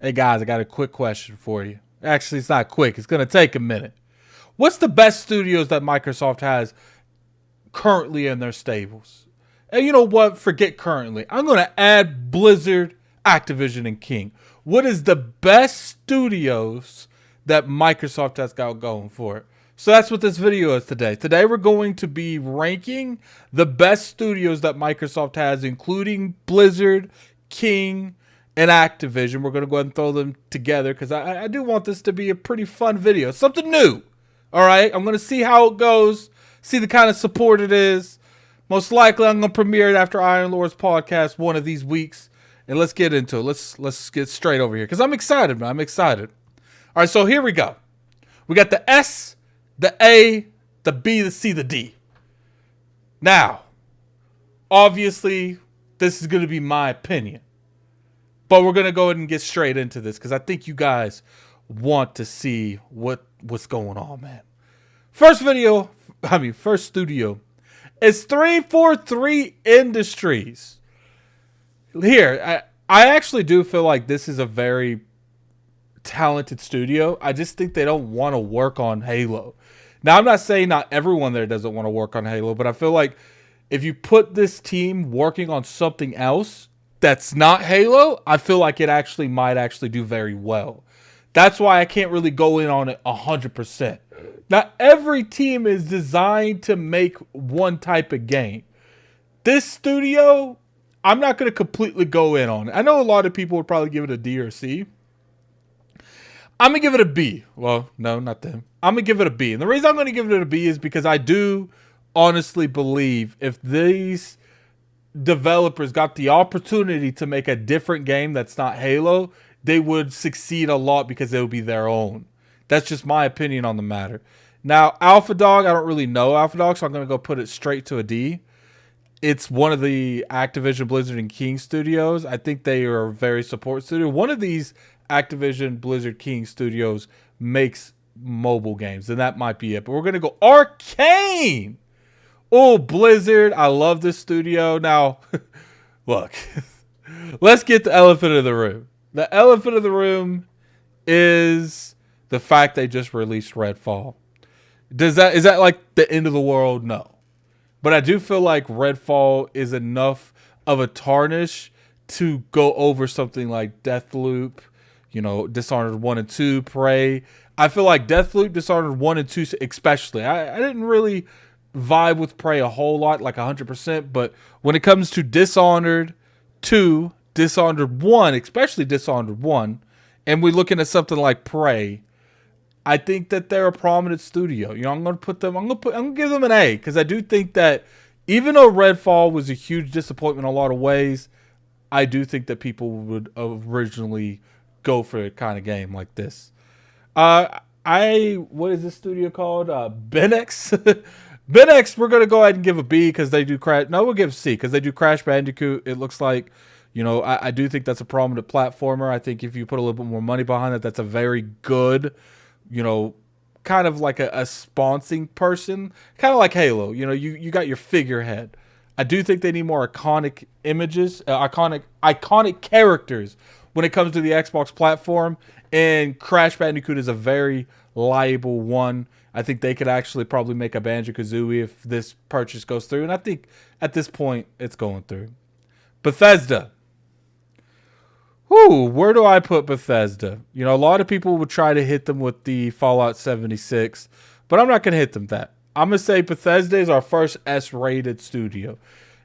Hey guys, I got a quick question for you. Actually, it's not quick. It's going to take a minute. What's the best studios that Microsoft has currently in their stables? And you know what? Forget currently. I'm going to add Blizzard, Activision, and King. What is the best studios that Microsoft has got going for it? So that's what this video is today. Today we're going to be ranking the best studios that Microsoft has, including Blizzard, King, and Activision. We're going to go ahead and throw them together because I do want this to be a pretty fun video. Something new. All right, I'm going to see how it goes, see the kind of support it is. Most likely I'm going to premiere it after Iron Lord's podcast one of these weeks. And let's get into it. Let's get straight over here because I'm excited, man. I'm excited. All right, so here we go. We got the S, the A, the B, the C, the D. Now, obviously, this is going to be my opinion. But we're going to go ahead and get straight into this because I think you guys want to see what's going on, man. First studio is 343 Industries. Here, I actually do feel like this is a very talented studio. I just think they don't want to work on Halo. Now, I'm not saying not everyone there doesn't want to work on Halo, but I feel like if you put this team working on something else that's not Halo, I feel like it might actually do very well. That's why I can't really go in on it 100%. Not every team is designed to make one type of game. This studio, I'm not going to completely go in on it. I know a lot of people would probably give it a D or C. I'm going to give it a B. Well, no, not them. I'm going to give it a B. And the reason I'm going to give it a B is because I do honestly believe if these developers got the opportunity to make a different game that's not Halo, they would succeed a lot because it would be their own. That's just my opinion on the matter. Now, Alpha Dog, I don't really know Alpha Dog, so I'm going to go put it straight to a D. It's one of the Activision, Blizzard, and King studios. I think they are a very support studio. One of these Activision, Blizzard, King studios makes mobile games, and that might be it. But we're going to go Arcane. Oh, Blizzard. I love this studio. Now, look, let's get the elephant in the room. The elephant in the room is the fact they just released Redfall. Is that like the end of the world? No. But I do feel like Redfall is enough of a tarnish to go over something like Deathloop, Dishonored 1 and 2, Prey. I feel like Deathloop, Dishonored 1 and 2 especially. I didn't really vibe with Prey a whole lot, like 100%, but when it comes to Dishonored 2, Dishonored 1, especially Dishonored 1, and we're looking at something like Prey, I think that they're a prominent studio. I'm going to give them an A because I do think that even though Redfall was a huge disappointment in a lot of ways, I do think that people would originally go for a kind of game like this. What is this studio called? Benex. Benex, we're going to go ahead and give a B because they do Crash. No, we'll give C because they do Crash Bandicoot. It looks like, I do think that's a prominent platformer. I think if you put a little bit more money behind it, that's a very good, kind of like a sponsoring person. Kind of like Halo. You got your figurehead. I do think they need more iconic images, iconic characters when it comes to the Xbox platform. And Crash Bandicoot is a very liable one. I think they could actually probably make a Banjo-Kazooie if this purchase goes through. And I think at this point, it's going through. Bethesda. Where do I put Bethesda? A lot of people would try to hit them with the Fallout 76. But I'm not going to hit them that. I'm going to say Bethesda is our first S-rated studio.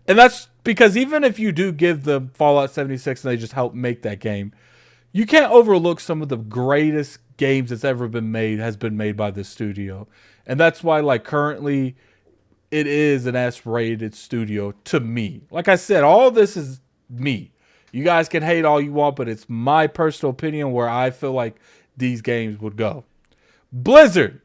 And that's because even if you do give them Fallout 76 and they just help make that game, you can't overlook some of the greatest games that's ever been made has been made by this studio. And that's why, currently it is an S-rated studio to me. Like I said, all this is me. You guys can hate all you want, but it's my personal opinion where I feel like these games would go. Blizzard.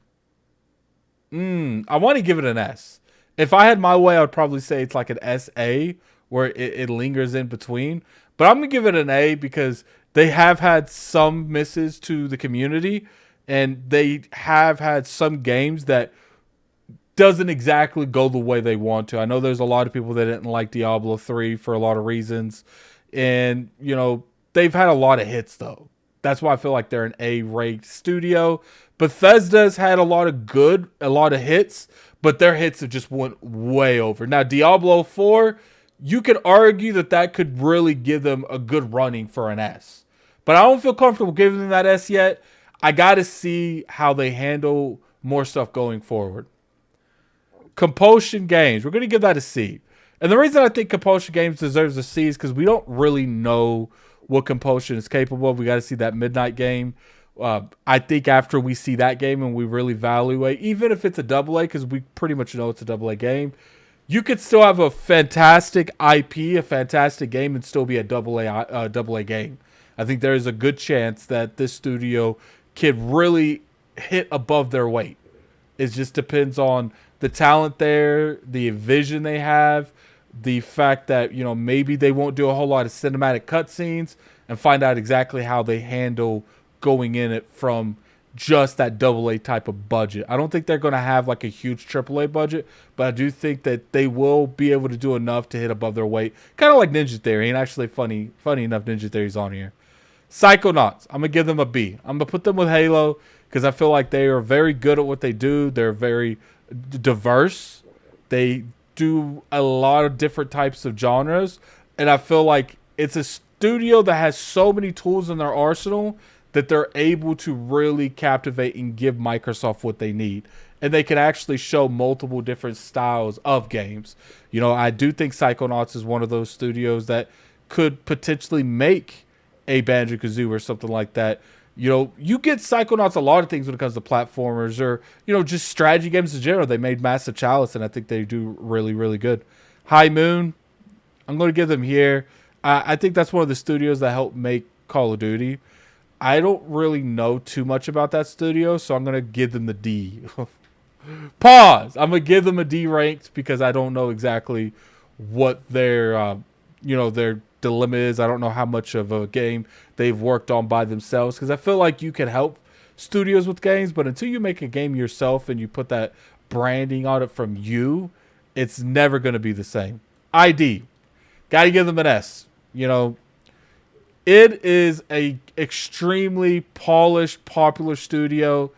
I want to give it an S. If I had my way, I would probably say it's like an SA where it lingers in between. But I'm going to give it an A because they have had some misses to the community, and they have had some games that doesn't exactly go the way they want to. I know there's a lot of people that didn't like Diablo 3 for a lot of reasons. And, they've had a lot of hits, though. That's why I feel like they're an A-ranked studio. Bethesda's had a lot of hits, but their hits have just went way over. Now, Diablo 4, you could argue that could really give them a good running for an S. But I don't feel comfortable giving them that S yet. I got to see how they handle more stuff going forward. Compulsion Games, we're going to give that a C. And the reason I think Compulsion Games deserves a C is because we don't really know what Compulsion is capable of. We got to see that Midnight game. I think after we see that game and we really evaluate, even if it's a AA, because we pretty much know it's a AA game, you could still have a fantastic IP, a fantastic game, and still be a AA game. I think there is a good chance that this studio could really hit above their weight. It just depends on the talent there, the vision they have, the fact that, you know, maybe they won't do a whole lot of cinematic cutscenes, and find out exactly how they handle going in it from just that AA type of budget. I don't think they're going to have like a huge AAA budget, but I do think that they will be able to do enough to hit above their weight. Kind of like Ninja Theory, and actually funny enough, Ninja Theory's on here. Psychonauts, I'm going to give them a B. I'm going to put them with Halo because I feel like they are very good at what they do. They're very diverse. They do a lot of different types of genres, and I feel like it's a studio that has so many tools in their arsenal that they're able to really captivate and give Microsoft what they need. And they can actually show multiple different styles of games. You know, I do think Psychonauts is one of those studios that could potentially make a Banjo-Kazooie or something like that. You know, you get Psychonauts a lot of things when it comes to platformers or, you know, just strategy games in general. They made Massive Chalice, and I think they do really, really good. High Moon, I'm going to give them here. I think that's one of the studios that helped make Call of Duty. I don't really know too much about that studio, so I'm going to give them the D. Pause. I'm going to give them a D ranked because I don't know exactly what their dilemma is. I don't know how much of a game they've worked on by themselves, because I feel like you can help studios with games, but until you make a game yourself and you put that branding on it from you, it's never going to be the same. ID. Got to give them an S. You know, it is a extremely polished, popular studio.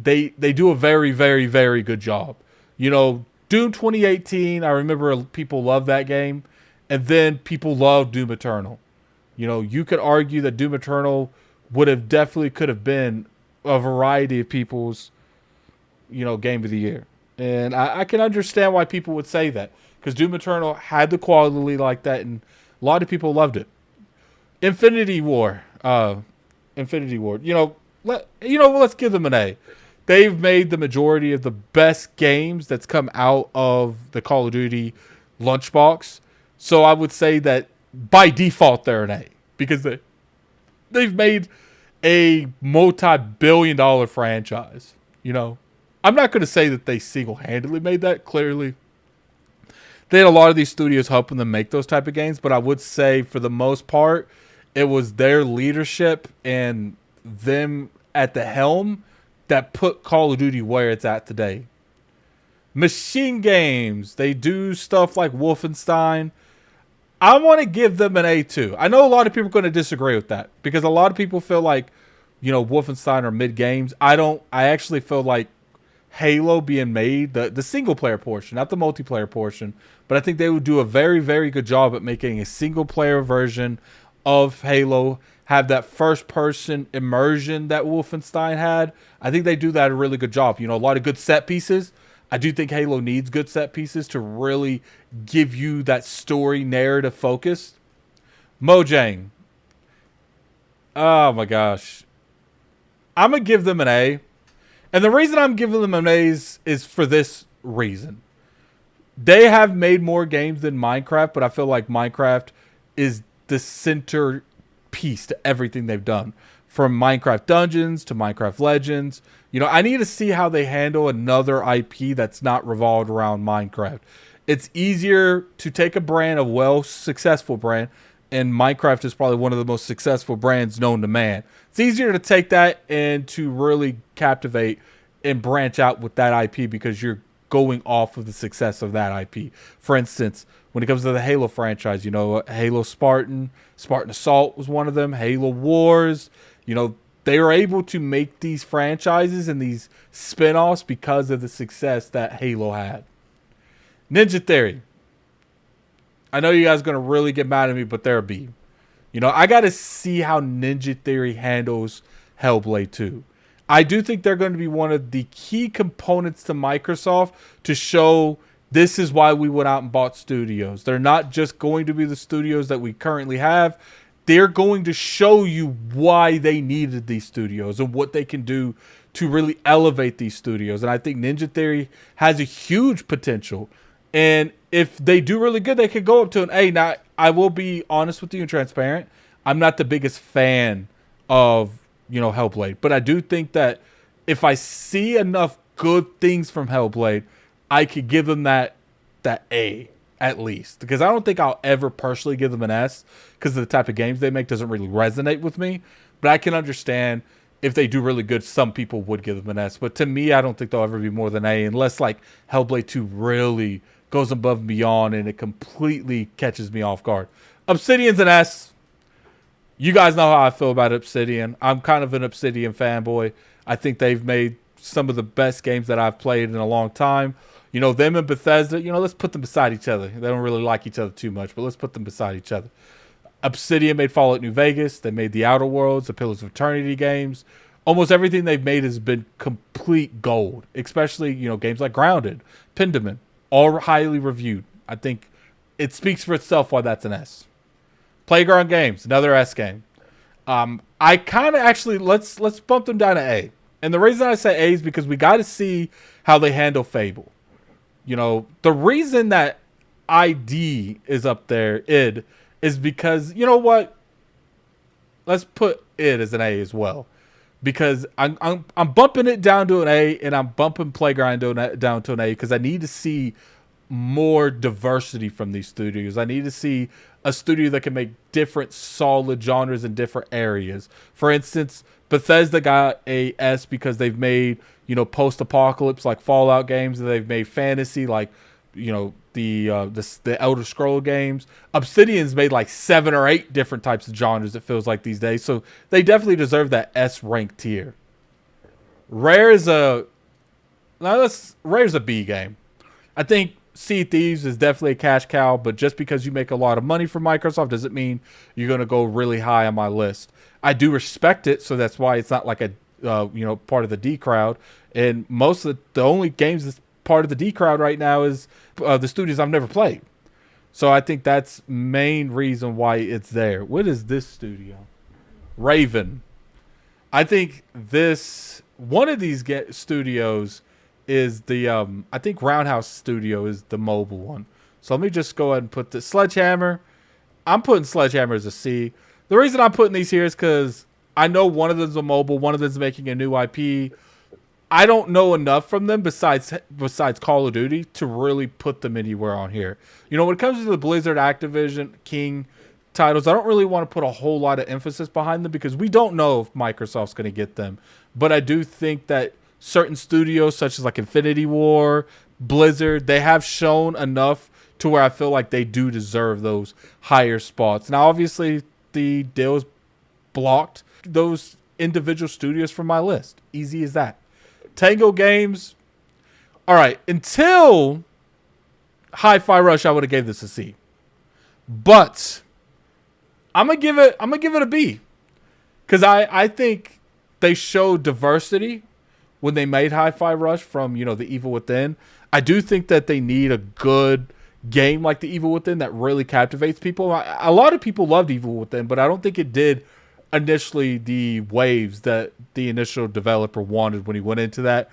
They do a very, very, very good job. You know, Doom 2018, I remember people loved that game. And then people love Doom Eternal. You know, you could argue that Doom Eternal could have been a variety of people's, you know, game of the year. And I can understand why people would say that, because Doom Eternal had the quality like that, and a lot of people loved it. Infinity War. You know, let's give them an A. They've made the majority of the best games that's come out of the Call of Duty lunchbox. So I would say that by default they're an A, because they've made a multi-billion-dollar franchise. You know, I'm not going to say that they single-handedly made that. Clearly, they had a lot of these studios helping them make those type of games, but I would say for the most part, it was their leadership and them at the helm that put Call of Duty where it's at today. Machine Games, they do stuff like Wolfenstein. I want to give them an A too. I know a lot of people are going to disagree with that, because a lot of people feel like, you know, Wolfenstein are mid games. I actually feel like Halo being made, the single player portion, not the multiplayer portion, but I think they would do a very, very good job at making a single player version of Halo, have that first person immersion that Wolfenstein had. I think they do that a really good job. You know, a lot of good set pieces. I do think Halo needs good set pieces to really give you that story narrative focus. Mojang. Oh my gosh. I'm going to give them an A. And the reason I'm giving them an A is for this reason. They have made more games than Minecraft, but I feel like Minecraft is the center piece to everything they've done. From Minecraft Dungeons to Minecraft Legends. You know, I need to see how they handle another IP that's not revolved around Minecraft. It's easier to take a brand, a successful brand, and Minecraft is probably one of the most successful brands known to man. It's easier to take that and to really captivate and branch out with that IP, because you're going off of the success of that IP. For instance, when it comes to the Halo franchise, you know, Halo Spartan Assault was one of them, Halo Wars. You know, they were able to make these franchises and these spin-offs because of the success that Halo had. Ninja Theory. I know you guys are going to really get mad at me, but they're a B. You know, I got to see how Ninja Theory handles Hellblade 2. I do think they're going to be one of the key components to Microsoft to show this is why we went out and bought studios. They're not just going to be the studios that we currently have. They're going to show you why they needed these studios and what they can do to really elevate these studios. And I think Ninja Theory has a huge potential. And if they do really good, they could go up to an A. Now, I will be honest with you and transparent. I'm not the biggest fan of, Hellblade. But I do think that if I see enough good things from Hellblade, I could give them that A at least. Because I don't think I'll ever personally give them an S because the type of games they make doesn't really resonate with me. But I can understand if they do really good, some people would give them an S. But to me, I don't think they'll ever be more than A unless like Hellblade 2 really goes above and beyond and it completely catches me off guard. Obsidian's an S. You guys know how I feel about Obsidian. I'm kind of an Obsidian fanboy. I think they've made some of the best games that I've played in a long time. Them and Bethesda, let's put them beside each other. They don't really like each other too much, but let's put them beside each other. Obsidian made Fallout New Vegas. They made the Outer Worlds, the Pillars of Eternity games. Almost everything they've made has been complete gold, especially, games like Grounded, Pendaman, all highly reviewed. I think it speaks for itself why that's an S. Playground Games, another S game. I kind of actually, let's bump them down to A. And the reason I say A is because we got to see how they handle Fable. The reason that ID is up there, id, is because, you know what? Let's put it as an A as well. Because I'm bumping it down to an A, and I'm bumping Playground down to an A because I need to see more diversity from these studios. I need to see a studio that can make different solid genres in different areas. For instance, Bethesda got a S because they've made, post-apocalypse like Fallout games, and they've made fantasy like, the Elder Scroll games. Obsidian's made like 7 or 8 different types of genres, it feels like these days. So they definitely deserve that S rank tier. Rare's a B game. I think Sea of Thieves is definitely a cash cow, but just because you make a lot of money for Microsoft doesn't mean you're going to go really high on my list. I do respect it, so that's why it's not like a part of the D crowd. And most of the only games that's part of the D crowd right now is the studios I've never played. So I think that's main reason why it's there. What is this studio? Raven. I think one of these studios is the I think Roundhouse Studio is the mobile one. So let me just go ahead and put this Sledgehammer. I'm putting Sledgehammer as a C. The reason I'm putting these here is because I know one of them's a mobile, one of them's making a new IP. I don't know enough from them besides Call of Duty to really put them anywhere on here. When it comes to the Blizzard, Activision, King titles, I don't really want to put a whole lot of emphasis behind them because we don't know if Microsoft's going to get them. But I do think that certain studios such as like Infinity War, Blizzard, they have shown enough to where I feel like they do deserve those higher spots. Now, obviously, the deals blocked those individual studios from my list. Easy as that. Tango Games. All right, until Hi-Fi Rush, I would have gave this a C. But I'm gonna give it a B. Because I think they showed diversity when they made Hi-Fi Rush from, The Evil Within. I do think that they need a good game like The Evil Within that really captivates people. A lot of people loved Evil Within, but I don't think it did initially the waves that the initial developer wanted when he went into that.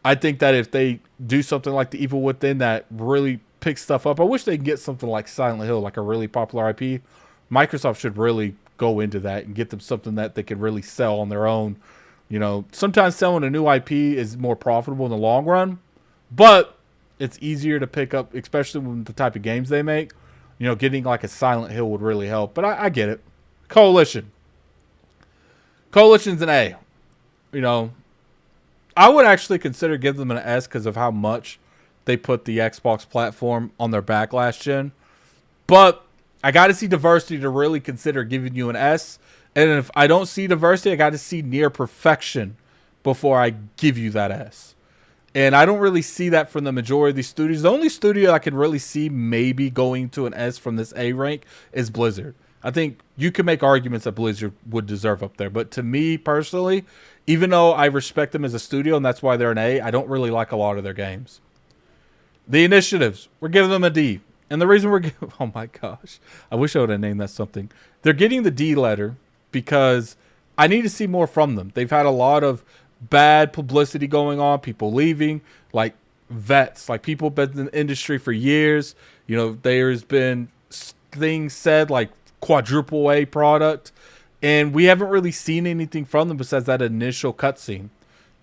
I think that if they do something like The Evil Within that really picks stuff up, I wish they could get something like Silent Hill, like a really popular IP. Microsoft should really go into that and get them something that they can really sell on their own. Sometimes selling a new IP is more profitable in the long run, but it's easier to pick up, especially with the type of games they make. Getting like a Silent Hill would really help, but I get it. Coalition's an A. I would actually consider giving them an S because of how much they put the Xbox platform on their back last gen. But I got to see diversity to really consider giving you an S. And if I don't see diversity, I got to see near perfection before I give you that S. And I don't really see that from the majority of these studios. The only studio I can really see maybe going to an S from this A rank is Blizzard. I think you can make arguments that Blizzard would deserve up there. But to me personally, even though I respect them as a studio and that's why they're an A, I don't really like a lot of their games. The initiatives, we're giving them a D. And the reason we're giving, oh my gosh, I wish I would have named that something. They're getting the D letter because I need to see more from them. They've had a lot of bad publicity going on, people leaving, like vets, like people been in the industry for years. You know, there's been things said like quadruple A product, and we haven't really seen anything from them besides that initial cutscene.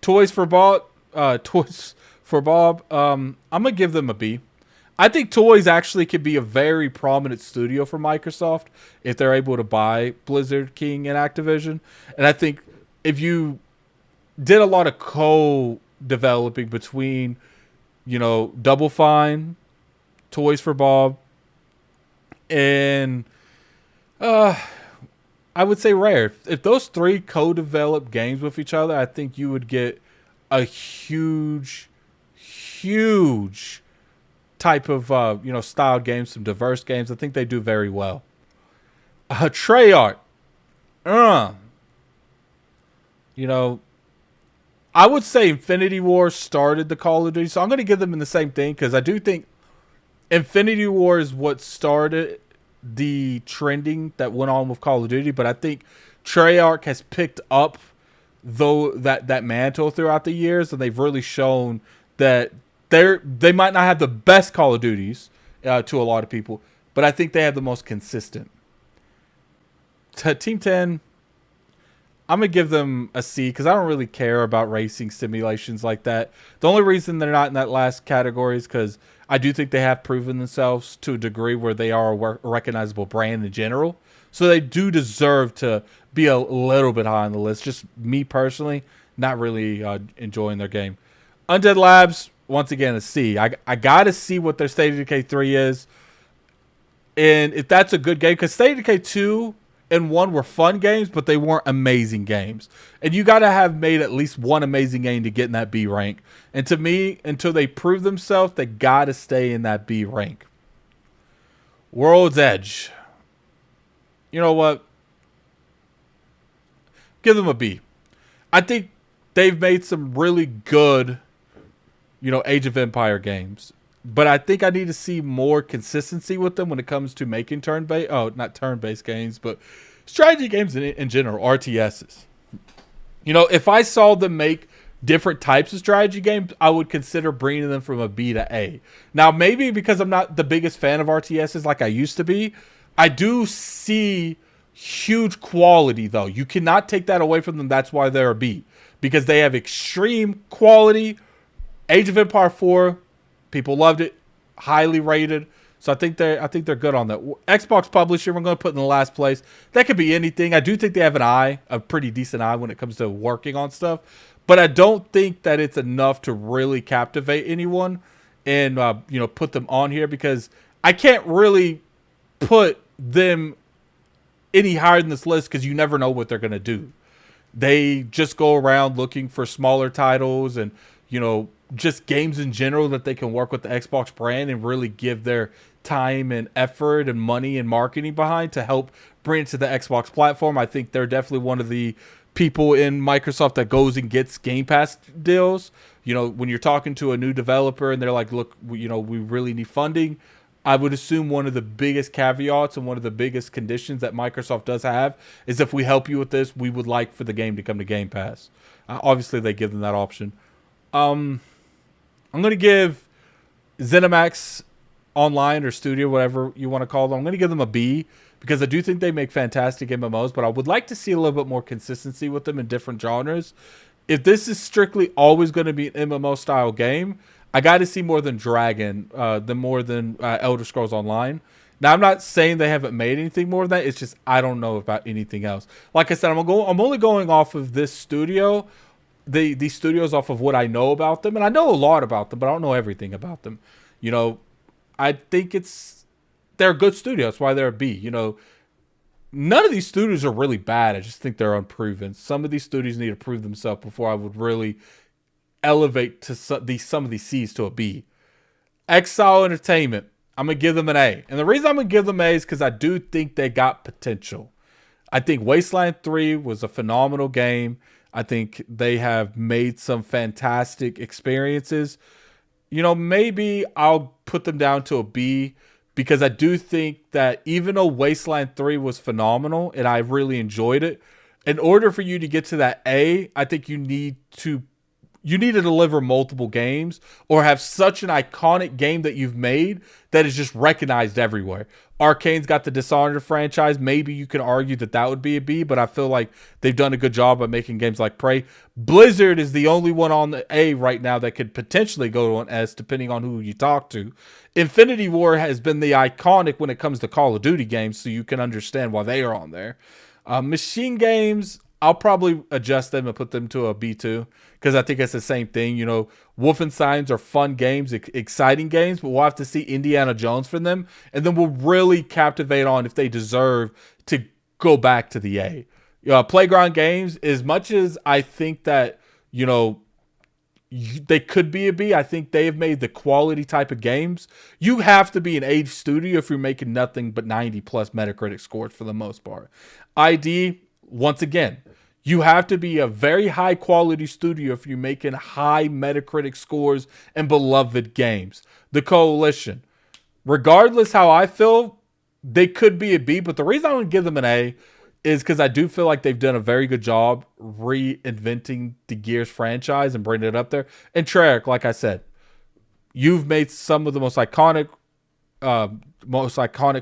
Toys for Bob, I'm gonna give them a B. I think Toys actually could be a very prominent studio for Microsoft if they're able to buy Blizzard King and Activision. And I think if you did a lot of co-developing between, you know, Double Fine, Toys for Bob, and I would say Rare. If those three co-developed games with each other, I think you would get a huge type of style games, some diverse games. I think they do very well. Treyarch, I would say Infinity War started the Call of Duty, so I'm going to give them in the same thing because I do think Infinity War is what started the trending that went on with Call of Duty, but I think Treyarch has picked up that mantle throughout the years, and they've really shown that they might not have the best Call of Duties to a lot of people, but I think they have the most consistent. Team 10, I'm going to give them a C because I don't really care about racing simulations like that. The only reason they're not in that last category is because I do think they have proven themselves to a degree where they are a recognizable brand in general. So they do deserve to be a little bit high on the list. Just me personally, not really enjoying their game. Undead Labs, once again, a C. I got to see what their State of Decay 3 is. And if that's a good game, because State of Decay 2 and 1 were fun games, but they weren't amazing games. And you got to have made at least one amazing game to get in that B rank. And to me, until they prove themselves, they got to stay in that B rank. World's Edge. You know what? Give them a B. I think they've made some really good, Age of Empire games. But I think I need to see more consistency with them when it comes to making not turn-based games, but strategy games in general, RTSs. If I saw them make different types of strategy games, I would consider bringing them from a B to A. Now, maybe because I'm not the biggest fan of RTSs like I used to be, I do see huge quality, though. You cannot take that away from them. That's why they're a B. Because they have extreme quality. Age of Empire 4, people loved it, highly rated. So I think they're good on that. Xbox publisher, we're going to put in the last place. That could be anything. I do think they have a pretty decent eye when it comes to working on stuff. But I don't think that it's enough to really captivate anyone and put them on here, because I can't really put them any higher than this list because you never know what they're going to do. They just go around looking for smaller titles and, just games in general that they can work with the Xbox brand and really give their time and effort and money and marketing behind to help bring it to the Xbox platform. I think they're definitely one of the people in Microsoft that goes and gets Game Pass deals. When you're talking to a new developer and they're like, look, we really need funding, I would assume one of the biggest caveats and one of the biggest conditions that Microsoft does have is if we help you with this, we would like for the game to come to Game Pass. Obviously, they give them that option. I'm going to give ZeniMax Online or Studio, whatever you want to call them, I'm going to give them a B because I do think they make fantastic MMOs, but I would like to see a little bit more consistency with them in different genres. If this is strictly always going to be an MMO style game, I got to see more than Dragon, more than Elder Scrolls Online. Now, I'm not saying they haven't made anything more than that. It's just I don't know about anything else. Like I said, I'm only going off of this studio, these studios, off of what I know about them. And I know a lot about them, but I don't know everything about them. I think they're a good studio. That's why they're a B. none of these studios are really bad. I just think they're unproven. Some of these studios need to prove themselves before I would really elevate to some of these C's to a B. Exile Entertainment, I'm going to give them an A. And the reason I'm going to give them A is because I do think they got potential. I think Wasteland 3 was a phenomenal game. I think they have made some fantastic experiences. Maybe I'll put them down to a B because I do think that even though Wasteland 3 was phenomenal and I really enjoyed it, in order for you to get to that A, I think you need to deliver multiple games or have such an iconic game that you've made that is just recognized everywhere. Arcane's got the Dishonored franchise. Maybe you can argue that would be a B, but I feel like they've done a good job of making games like Prey. Blizzard is the only one on the A right now that could potentially go to an S depending on who you talk to. Infinity Ward has been the iconic when it comes to Call of Duty games, so you can understand why they are on there. Machine Games, I'll probably adjust them and put them to a B2 because I think it's the same thing. Wolfensteins are fun games, exciting games, but we'll have to see Indiana Jones from them, and then we'll really captivate on if they deserve to go back to the A. Playground Games, as much as I think that, they could be a B, I think they have made the quality type of games. You have to be an A studio if you're making nothing but 90 plus Metacritic scores for the most part. ID, once again, you have to be a very high quality studio if you're making high Metacritic scores and beloved games. The Coalition, regardless how I feel, they could be a B, but the reason I would give them an A is because I do feel like they've done a very good job reinventing the Gears franchise and bringing it up there. And Treyarch, like I said, you've made some of the most iconic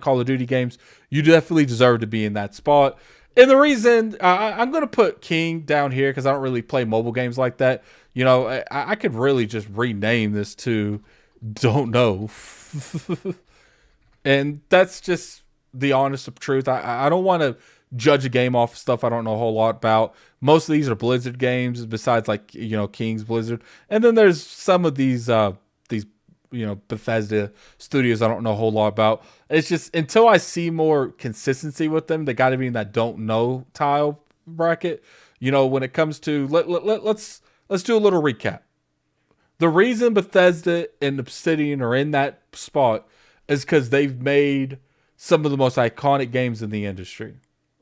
Call of Duty games. You definitely deserve to be in that spot. And the reason I'm going to put King down here because I don't really play mobile games like that. I could really just rename this to Don't Know. And that's just the honest truth. I don't want to judge a game off of stuff I don't know a whole lot about. Most of these are Blizzard games besides King's Blizzard. And then there's some of these Bethesda studios I don't know a whole lot about. It's just until I see more consistency with them, they got to be in that don't know tile bracket. When it comes to let's do a little recap. The reason Bethesda and Obsidian are in that spot is because they've made some of the most iconic games in the industry.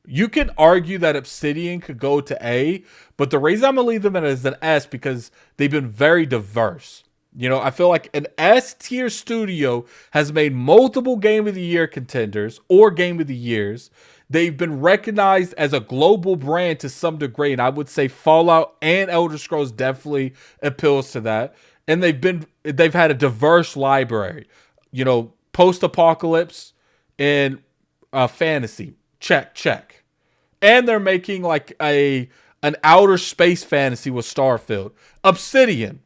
You can argue that Obsidian could go to A, but the reason I'm going to leave them in as an S because they've been very diverse. I feel like an S tier studio has made multiple Game of the Year contenders or Game of the Years. They've been recognized as a global brand to some degree, and I would say Fallout and Elder Scrolls definitely appeals to that. And they've had a diverse library, post-apocalypse and fantasy. Check. And they're making like an outer space fantasy with Starfield. Obsidian,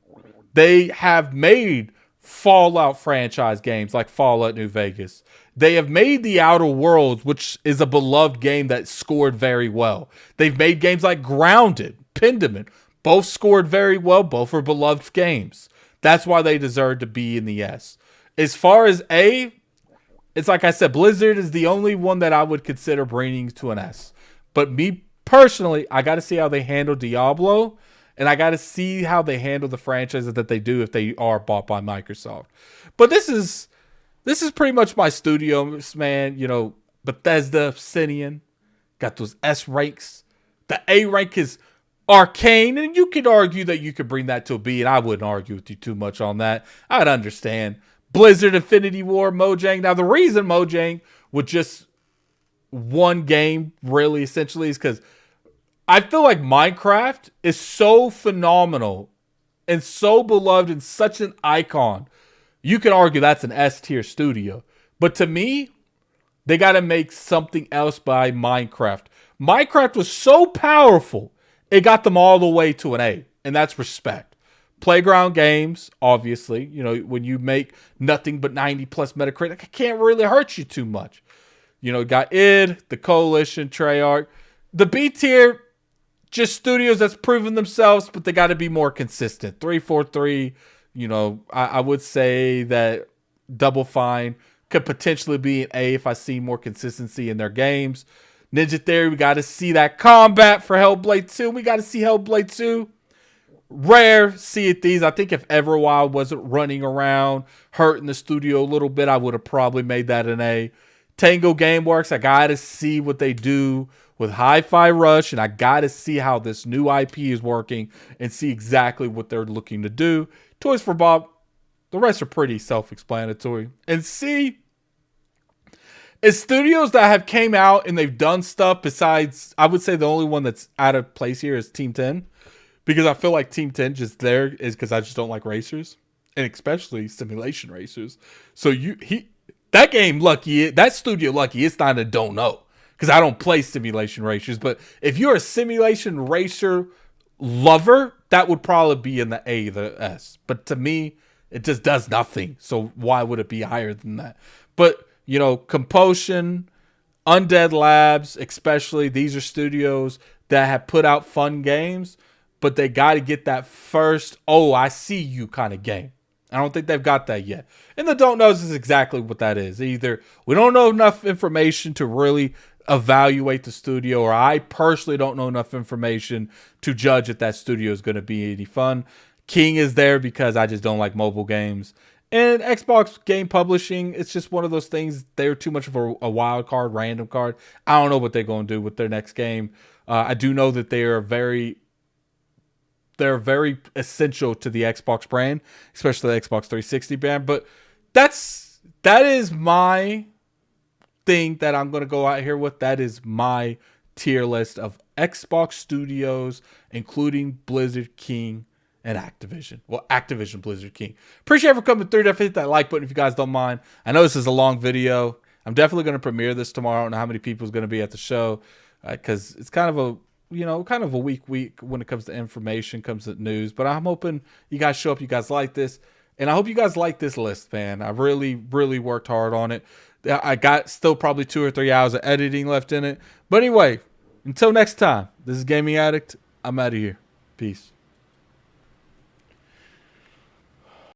they have made Fallout franchise games like Fallout New Vegas. They have made The Outer Worlds, which is a beloved game that scored very well. They've made games like Grounded, Pendament. Both scored very well. Both are beloved games. That's why they deserve to be in the S. As far as A, it's like I said, Blizzard is the only one that I would consider bringing to an S. But me personally, I got to see how they handle Diablo. And I got to see how they handle the franchises that they do if they are bought by Microsoft. But this is pretty much my studios, man. Bethesda, Obsidian, got those S ranks. The A rank is Arcane, and you could argue that you could bring that to a B, and I wouldn't argue with you too much on that. I'd understand. Blizzard, Infinity Ward, Mojang. Now, the reason Mojang with just one game, really, essentially, is because I feel like Minecraft is so phenomenal and so beloved and such an icon. You can argue that's an S tier studio. But to me, they got to make something else by Minecraft. Minecraft was so powerful, it got them all the way to an A. And that's respect. Playground Games, obviously, when you make nothing but 90 plus Metacritic, it can't really hurt you too much. Got id, the Coalition, Treyarch. The B tier, just studios that's proven themselves, but they got to be more consistent. 343, I would say that Double Fine could potentially be an A if I see more consistency in their games. Ninja Theory, we got to see that combat for Hellblade 2. We got to see Hellblade 2. Rare, Sea of Thieves. I think if Everwild wasn't running around, hurting the studio a little bit, I would have probably made that an A. Tango Gameworks, I got to see what they do with Hi-Fi Rush, and I got to see how this new IP is working and see exactly what they're looking to do. Toys for Bob, the rest are pretty self-explanatory. And C, is studios that have came out and they've done stuff besides, I would say the only one that's out of place here is Team 10. Because I feel like Team 10 just there is because I just don't like racers. And especially simulation racers. So that game lucky, that studio lucky, it's not a don't know. Because I don't play simulation racers. But if you're a simulation racer lover, that would probably be in the A, the S. But to me, it just does nothing. So why would it be higher than that? But, you know, Compulsion, Undead Labs, especially, these are studios that have put out fun games. But they got to get that first, oh, I see you kind of game. I don't think they've got that yet. And the don't knows is exactly what that is. Either we don't know enough information to really evaluate the studio, or I personally don't know enough information to judge if that studio is going to be any fun. King is there because I just don't like mobile games. And Xbox Game Publishing, it's just one of those things. They're too much of a wild card, random card. I don't know what they're going to do with their next game. I do know that they're very essential to the Xbox brand, especially the Xbox 360 brand. But that is my thing that I'm going to go out here with. That is my tier list of Xbox studios, including Blizzard King and Activision. Well, Activision, Blizzard King. Appreciate it for coming through. Definitely hit that like button if you guys don't mind. I know this is a long video. I'm definitely going to premiere this tomorrow. I don't know how many people is going to be at the show because it's kind of a week when it comes to information, comes to news. But I'm hoping you guys show up, you guys like this. And I hope you guys like this list, man. I really, really worked hard on it. I got still probably 2 or 3 hours of editing left in it. But anyway, until next time, this is Gaming Addict. I'm out of here. Peace.